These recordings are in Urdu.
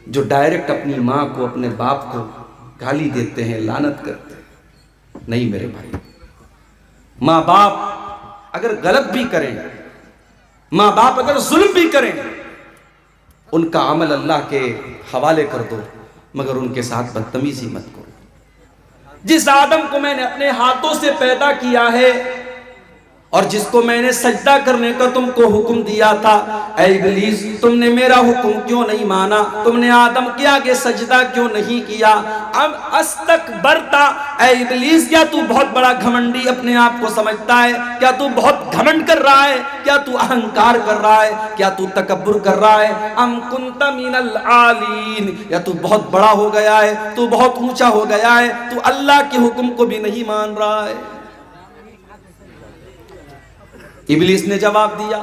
جو ڈائریکٹ اپنی ماں کو اپنے باپ کو گالی دیتے ہیں، لعنت کرتے ہیں۔ نہیں میرے بھائی، ماں باپ اگر غلط بھی کریں، ماں باپ اگر ظلم بھی کریں، ان کا عمل اللہ کے حوالے کر دو، مگر ان کے ساتھ بدتمیزی مت کرو۔ جس آدم کو میں نے اپنے ہاتھوں سے پیدا کیا ہے اور جس کو میں نے سجدہ کرنے کا تم کو حکم دیا تھا، اے ابلیس تم نے میرا حکم کیوں نہیں مانا؟ تم نے آدم کے آگے سجدہ کیوں نہیں کیا؟ اب استکبرتا، اے ابلیس کیا تو بہت بڑا گھمنڈی اپنے آپ کو سمجھتا ہے؟ کیا تو بہت گھمنڈ کر رہا ہے؟ کیا تو اہنکار کر رہا ہے؟ کیا تو تکبر کر رہا ہے؟ ام کنت من العالین، یا تو بہت بڑا ہو گیا ہے، تو بہت اونچا ہو گیا ہے، تو اللہ کے حکم کو بھی نہیں مان رہا ہے؟ ابلیس نے جواب دیا،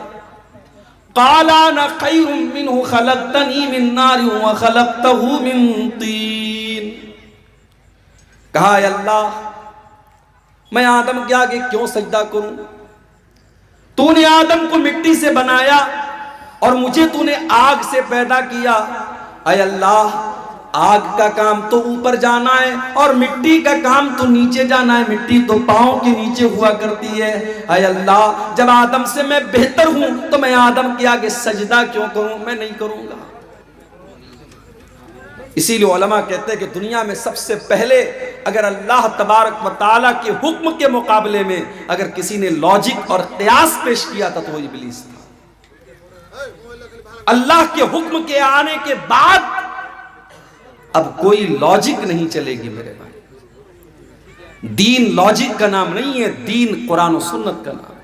قال انا خیر منہ خلقتنی من نار وخلقتہ من طین۔ کہا اے اللہ میں آدم کے آگے کیوں سجدہ کروں؟ تو نے آدم کو مٹی سے بنایا اور مجھے تو نے آگ سے پیدا کیا۔ اے اللہ آگ کا کام تو اوپر جانا ہے اور مٹی کا کام تو نیچے جانا ہے، مٹی تو پاؤں کے نیچے ہوا کرتی ہے۔ اے اللہ جب آدم سے میں بہتر ہوں تو میں آدم کے آگے سجدہ کیوں کروں؟ میں نہیں کروں گا۔ اسی لیے علماء کہتے ہیں کہ دنیا میں سب سے پہلے اگر اللہ تبارک و تعالیٰ کے حکم کے مقابلے میں اگر کسی نے لاجک اور قیاس پیش کیا تھا تو وہ ابلیس تھا۔ اللہ کے حکم کے آنے کے بعد اب کوئی لاجک نہیں چلے گی میرے بھائی۔ دین لاجک کا نام نہیں ہے، دین قرآن و سنت کا نام۔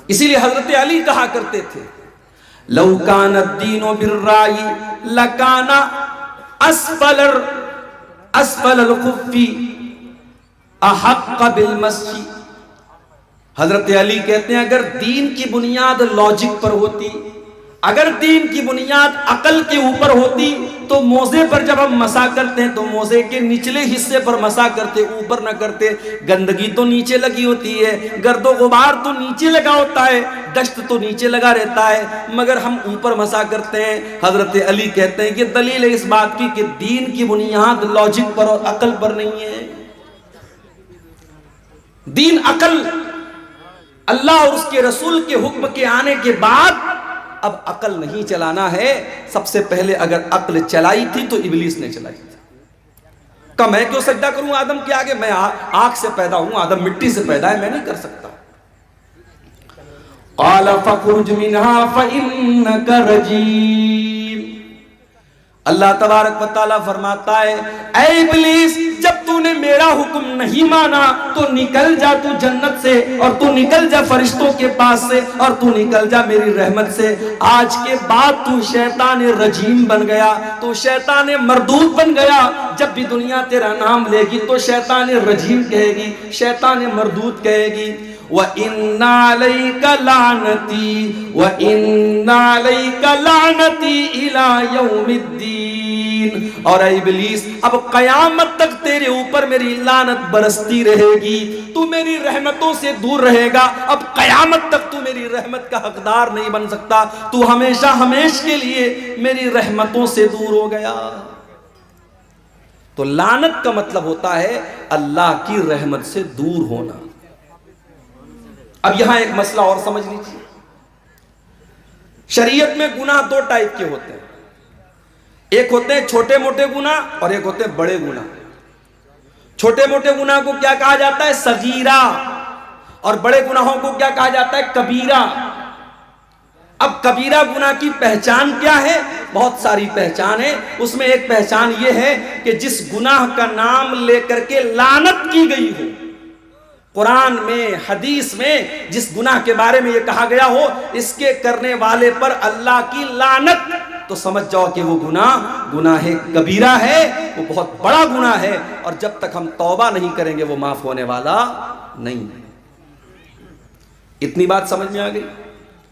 اسی لیے حضرت علی کہا کرتے تھے، لو کان الدین بالرائی لکان اسفل الخف احق بالمسح۔ حضرت علی کہتے ہیں اگر دین کی بنیاد لاجک پر ہوتی، اگر دین کی بنیاد عقل کے اوپر ہوتی تو موزے پر جب ہم مسح کرتے ہیں تو موزے کے نچلے حصے پر مسح کرتے، اوپر نہ کرتے۔ گندگی تو نیچے لگی ہوتی ہے، گرد و غبار تو نیچے لگا ہوتا ہے، ڈسٹ تو نیچے لگا رہتا ہے، مگر ہم اوپر مسح کرتے ہیں۔ حضرت علی کہتے ہیں کہ دلیل ہے اس بات کی کہ دین کی بنیاد لاجک پر اور عقل پر نہیں ہے۔ دین عقل، اللہ اور اس کے رسول کے حکم کے آنے کے بعد اب عقل نہیں چلانا ہے۔ سب سے پہلے اگر عقل چلائی تھی تو ابلیس نے چلائی تھی۔ کہ میں کیوں سجدہ کروں آدم کے آگے؟ میں آگ سے پیدا ہوں، آدم مٹی سے پیدا ہے، میں نہیں کر سکتا۔ قال فاخرج منها فإنك رجيم۔ اللہ تبارک و تعالیٰ فرماتا ہے اے ابلیس جب تو نے میرا حکم نہیں مانا تو نکل جا تو جنت سے، اور تو نکل جا فرشتوں کے پاس سے، اور تو نکل جا میری رحمت سے۔ آج کے بعد تو شیطان رجیم بن گیا، تو شیطان مردود بن گیا۔ جب بھی دنیا تیرا نام لے گی تو شیطان رجیم کہے گی، شیطان مردود کہے گی۔ وَإِنَّ عَلَيْكَ لَعْنَتِي وَإِنَّ عَلَيْكَ لَعْنَتِي إِلَى يَوْمِ الدِّينِ۔ اور اے ابلیس اب قیامت تک تیرے اوپر میری لعنت برستی رہے گی، تو میری رحمتوں سے دور رہے گا۔ اب قیامت تک تو میری رحمت کا حقدار نہیں بن سکتا، تو ہمیشہ ہمیش کے لیے میری رحمتوں سے دور ہو گیا۔ تو لعنت کا مطلب ہوتا ہے اللہ کی رحمت سے دور ہونا۔ اب یہاں ایک مسئلہ اور سمجھ لیجیے، شریعت میں گناہ دو ٹائپ کے ہوتے ہیں، ایک ہوتے ہیں چھوٹے موٹے گناہ اور ایک ہوتے ہیں بڑے گناہ۔ چھوٹے موٹے گناہ کو کیا کہا جاتا ہے؟ صغیرہ، اور بڑے گناہوں کو کیا کہا جاتا ہے؟ کبیرہ۔ اب کبیرہ گناہ کی پہچان کیا ہے؟ بہت ساری پہچان ہے، اس میں ایک پہچان یہ ہے کہ جس گناہ کا نام لے کر کے لعنت کی گئی ہو، قرآن میں حدیث میں جس گناہ کے بارے میں یہ کہا گیا ہو اس کے کرنے والے پر اللہ کی لعنت، تو سمجھ جاؤ کہ وہ گناہ کبیرہ ہے، وہ بہت بڑا گناہ ہے، اور جب تک ہم توبہ نہیں کریں گے وہ معاف ہونے والا نہیں۔ اتنی بات سمجھ میں آ گئی؟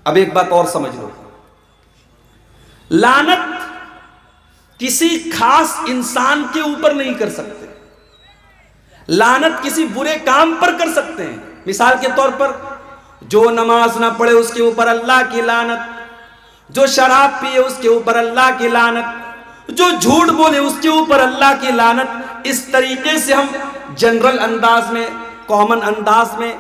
اب ایک بات اور سمجھ لو، لعنت کسی خاص انسان کے اوپر نہیں کر سکتے، لعنت کسی برے کام پر کر سکتے ہیں۔ مثال کے طور پر جو نماز نہ پڑھے اس کے اوپر اللہ کی لعنت، جو شراب پیے اس کے اوپر اللہ کی لعنت، جو جھوٹ بولے اس کے اوپر اللہ کی لعنت۔ اس طریقے سے ہم جنرل انداز میں، کامن انداز میں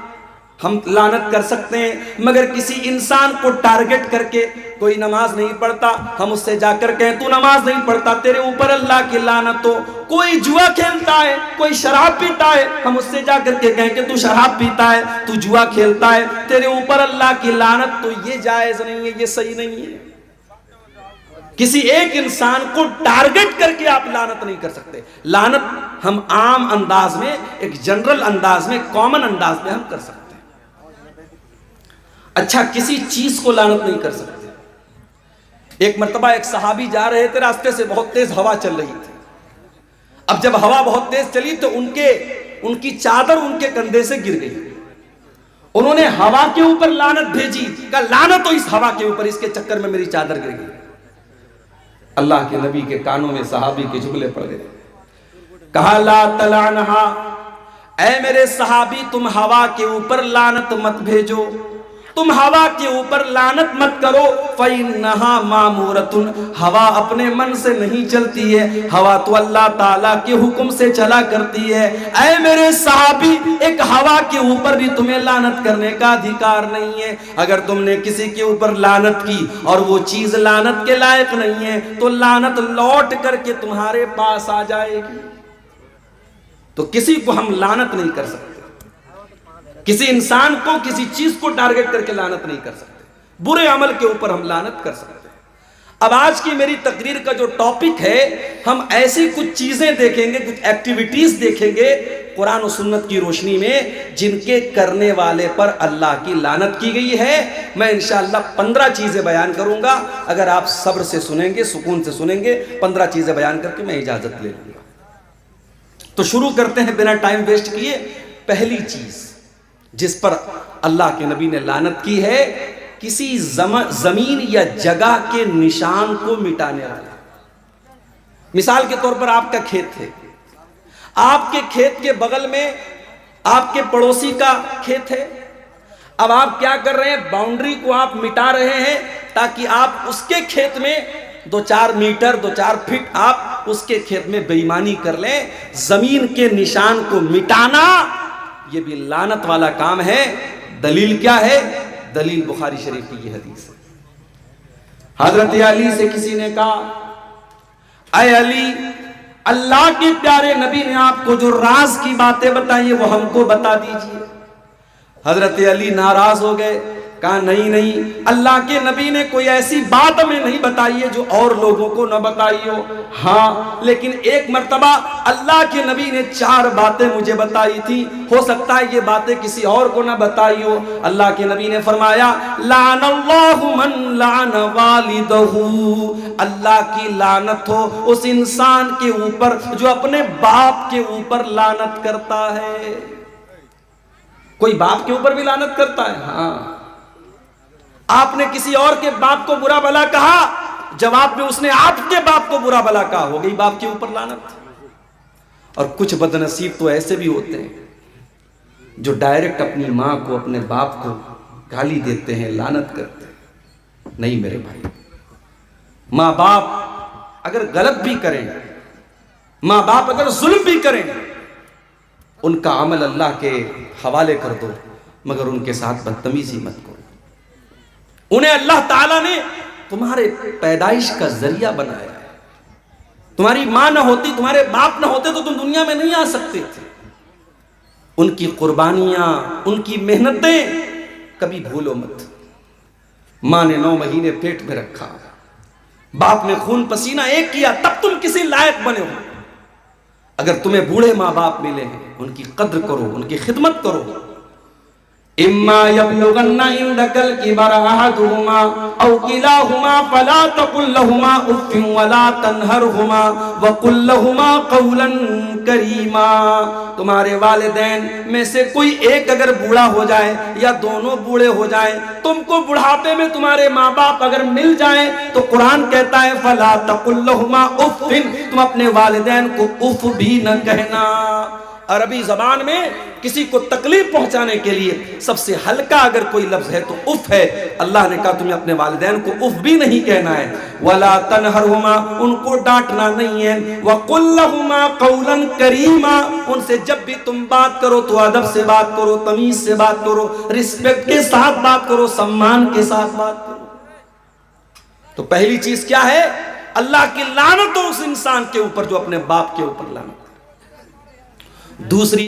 ہم لعنت کر سکتے ہیں، مگر کسی انسان کو ٹارگٹ کر کے کوئی نماز نہیں پڑھتا، ہم اس سے جا کر کہیں تو نماز نہیں پڑھتا، تیرے اوپر اللہ کی لعنت ہو۔ کوئی جوا کھیلتا ہے، کوئی شراب پیتا ہے، ہم اس سے جا کر کے کہیں کہ تو شراب پیتا ہے، تو جوا کھیلتا ہے، تیرے اوپر اللہ کی لعنت۔ تو یہ جائز نہیں ہے، یہ صحیح نہیں ہے۔ کسی ایک انسان کو ٹارگٹ کر کے آپ لعنت نہیں کر سکتے۔ لعنت ہم عام انداز میں، ایک جنرل انداز میں، کامن انداز میں ہم کر سکتے ہیں۔ اچھا، کسی چیز کو لعنت نہیں کر سکتے۔ ایک مرتبہ ایک صحابی جا رہے تھے، راستے سے بہت تیز ہوا چل رہی تھی۔ اب جب ہوا بہت تیز چلی تو ان کی چادر ان کے کندھے سے گر گئی۔ انہوں نے ہوا کے اوپر لعنت بھیجی، کہا لعنت ہو اس ہوا کے اوپر، اس کے چکر میں میری چادر گر گئی۔ اللہ کے نبی کے کانوں میں صحابی کے جملے پڑ گئے، کہا لا تلعنہا، اے میرے صحابی تم ہوا کے اوپر لعنت مت بھیجو، تم ہوا کے اوپر لعنت مت کرو، فَإِنَّهَا مَامُورَةٌ، ہوا اپنے من سے نہیں چلتی ہے، ہوا تو اللہ تعالیٰ کے حکم سے چلا کرتی ہے۔ اے میرے صحابی، ایک ہوا کے اوپر بھی تمہیں لعنت کرنے کا ادھیکار نہیں ہے۔ اگر تم نے کسی کے اوپر لعنت کی اور وہ چیز لعنت کے لائق نہیں ہے تو لعنت لوٹ کر کے تمہارے پاس آ جائے گی۔ تو کسی کو ہم لعنت نہیں کر سکتے، کسی انسان کو، کسی چیز کو ٹارگٹ کر کے لعنت نہیں کر سکتے، برے عمل کے اوپر ہم لعنت کر سکتے ہیں۔ اب آج کی میری تقریر کا جو ٹاپک ہے، ہم ایسی کچھ چیزیں دیکھیں گے، کچھ ایکٹیویٹیز دیکھیں گے قرآن و سنت کی روشنی میں، جن کے کرنے والے پر اللہ کی لعنت کی گئی ہے۔ میں انشاءاللہ 15 چیزیں بیان کروں گا، اگر آپ صبر سے سنیں گے، سکون سے سنیں گے، 15 چیزیں بیان کر کے میں اجازت لے لوں گا۔ تو شروع کرتے ہیں بنا ٹائم ویسٹ کیے۔ پہلی چیز جس پر اللہ کے نبی نے لعنت کی ہے، کسی زمین یا جگہ کے نشان کو مٹانے والا۔ مثال کے طور پر آپ کا کھیت ہے، آپ کے کھیت کے بغل میں آپ کے پڑوسی کا کھیت ہے، اب آپ کیا کر رہے ہیں، باؤنڈری کو آپ مٹا رہے ہیں تاکہ آپ اس کے کھیت میں 2-4 میٹر 2-4 فٹ آپ اس کے کھیت میں بے ایمانی کر لیں۔ زمین کے نشان کو مٹانا یہ بھی لعنت والا کام ہے۔ دلیل کیا ہے؟ دلیل بخاری شریف کی یہ حدیث ہے۔ حضرت علی سے کسی نے کہا، اے علی، اللہ کے پیارے نبی نے آپ کو جو راز کی باتیں بتائی وہ ہم کو بتا دیجئے۔ حضرت علی ناراض ہو گئے، کہا نہیں، اللہ کے نبی نے کوئی ایسی بات ہمیں نہیں بتائی ہے جو اور لوگوں کو نہ بتائی ہو۔ ہاں، لیکن ایک مرتبہ اللہ کے نبی نے 4 باتیں مجھے بتائی تھی، ہو سکتا ہے یہ باتیں کسی اور کو نہ بتائی ہو۔ اللہ کے نبی نے فرمایا، لعن اللہ من لعن والدہ، اللہ کی لعنت ہو اس انسان کے اوپر جو اپنے باپ کے اوپر لعنت کرتا ہے۔ کوئی باپ کے اوپر بھی لعنت کرتا ہے؟ ہاں، آپ نے کسی اور کے باپ کو برا بھلا کہا، جواب میں اس نے آپ کے باپ کو برا بھلا کہا، ہو گئی باپ کے اوپر لعنت۔ اور کچھ بدنصیب تو ایسے بھی ہوتے ہیں جو ڈائریکٹ اپنی ماں کو، اپنے باپ کو گالی دیتے ہیں، لعنت کرتے ہیں۔ نہیں میرے بھائی، ماں باپ اگر غلط بھی کریں، ماں باپ اگر ظلم بھی کریں، ان کا عمل اللہ کے حوالے کر دو، مگر ان کے ساتھ بدتمیزی مت کرو۔ انہیں اللہ تعالیٰ نے تمہارے پیدائش کا ذریعہ بنایا ہے۔ تمہاری ماں نہ ہوتی، تمہارے باپ نہ ہوتے تو تم دنیا میں نہیں آ سکتے تھے۔ ان کی قربانیاں، ان کی محنتیں کبھی بھولو مت۔ ماں نے 9 مہینے پیٹ میں رکھا، باپ نے خون پسینہ ایک کیا، تب تم کسی لائق بنے ہو۔ اگر تمہیں بوڑھے ماں باپ ملے ہیں، ان کی قدر کرو، ان کی خدمت کرو۔ اما یبلغن عندک الکبر احدہما او کلاہما فلا تقل لہما اف ولا تنہرہما وقل لہما قولا کریما۔ تمہارے والدین میں سے کوئی ایک اگر بوڑھا ہو جائے یا دونوں بوڑھے ہو جائیں، تم کو بڑھاپے میں تمہارے ماں باپ اگر مل جائیں تو قرآن کہتا ہے فلا تقل لہما اف، تم اپنے والدین کو اف بھی نہ کہنا۔ عربی زبان میں کسی کو تکلیف پہنچانے کے لیے سب سے ہلکا اگر کوئی لفظ ہے تو اف ہے۔ اللہ نے کہا تمہیں اپنے والدین کو اف بھی نہیں کہنا ہے۔ وَلَا تَنْهَرْهُمَا، ان کو ڈانٹنا نہیں ہے۔ وَقُلْ لَهُمَا قَوْلًا كَرِيمًا، ان سے جب بھی تم بات کرو تو ادب سے بات کرو، تمیز سے بات کرو، رسپیکٹ کے ساتھ بات کرو، سمان کے ساتھ بات کرو۔ تو پہلی چیز کیا ہے؟ اللہ کی لعنت ہو اس انسان کے اوپر جو اپنے باپ کے اوپر لعنت۔ دوسری